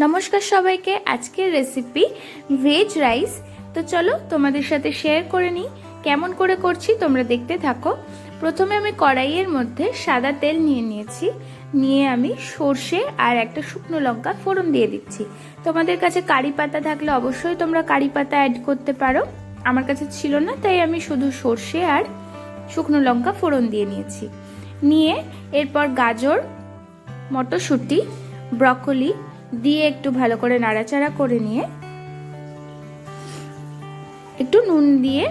নমস্কার সবাইকে। আজকের রেসিপি ভেজ রাইস। তো চলো তোমাদের সাথে শেয়ার করে নিই কেমন করে করছি, তোমরা দেখতে থাকো। প্রথমে আমি কড়াইয়ের মধ্যে সাদা তেল নিয়েছি, নিয়ে আমি সর্ষে আর একটা শুকনো লঙ্কা ফোড়ন দিয়ে দিচ্ছি। তোমাদের কাছে কারি পাতা থাকলে অবশ্যই তোমরা কারি পাতা অ্যাড করতে পারো, আমার কাছে ছিল না তাই আমি শুধু সর্ষে আর শুকনো লঙ্কা ফোড়ন দিয়ে নিয়েছি। নিয়ে এরপর গাজর, মটরশুঁটি, ব্রকলি দিয়ে একটু ভালো করে নাড়াচাড়া করে নিয়ে একটু নুন দিয়ে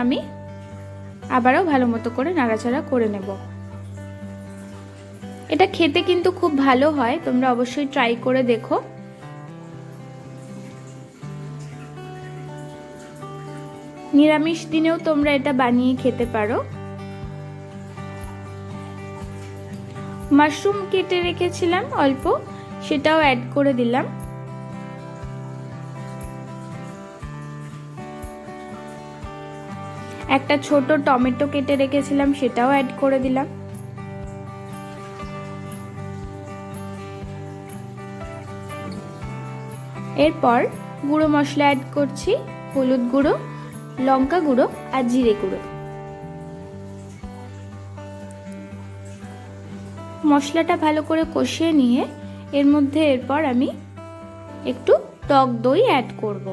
আমি আবারও ভালো মতো করে নাড়াচাড়া করে নেব। এটা খেতে কিন্তু খুব ভালো হয়, তোমরা অবশ্যই ট্রাই করে দেখো। নিরামিষ দিনেও তোমরা এটা বানিয়ে খেতে পারো। মাশরুম কেটে রেখেছিলাম অল্প, সেটাও অ্যাড করে দিলাম। একটা ছোট টমেটো কেটে রেখেছিলাম, সেটাও অ্যাড করে দিলাম। এরপর গুঁড়ো মশলা অ্যাড করছি, হলুদ গুঁড়ো, লঙ্কা গুঁড়ো আর জিরে গুঁড়ো। মশলাটা ভালো করে কষিয়ে নিয়ে এর মধ্যে এরপর আমি একটু টক দই অ্যাড করব।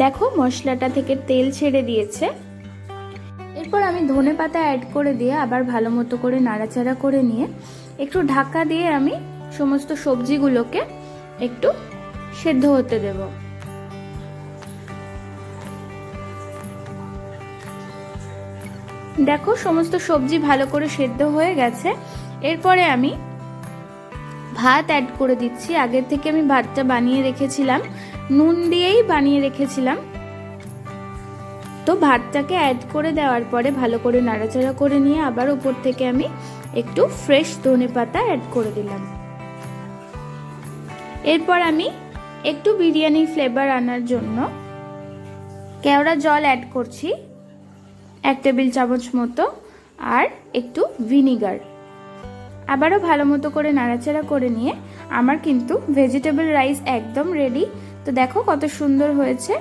দেখো মশলাটা থেকে তেল ছেড়ে দিয়েছে। এরপর আমি ধনেপাতা অ্যাড করে দিয়ে আবার ভালো মতো করে নাড়াচাড়া করে নিয়ে একটু ঢাকা দিয়ে আমি সমস্ত সবজিগুলোকে একটু সেদ্ধ হতে দেব। দেখো সমস্ত সবজি ভালো করে সেদ্ধ হয়ে গেছে। এরপরে আমি ভাত অ্যাড করে দিচ্ছি। আগের থেকে আমি ভাতটা বানিয়ে রেখেছিলাম, নুন দিয়েই বানিয়ে রেখেছিলাম। তো ভাতটাকে অ্যাড করে দেওয়ার পরে ভালো করে নাড়াচাড়া করে নিয়ে আবার উপর থেকে আমি একটু ফ্রেশ ধনেপাতা অ্যাড করে দিলাম। এরপর আমি একটু বিরিয়ানি ফ্লেভার আনার জন্য কেওড়া জল অ্যাড করছি 1 টেবিল চামচ মতো, আর একটু ভিনিগার। আবারও ভালো মতো করে নাড়াচাড়া করে নিয়ে আমার কিন্তু ভেজিটেবল রাইস একদম রেডি। তো দেখো কত সুন্দর হয়েছে।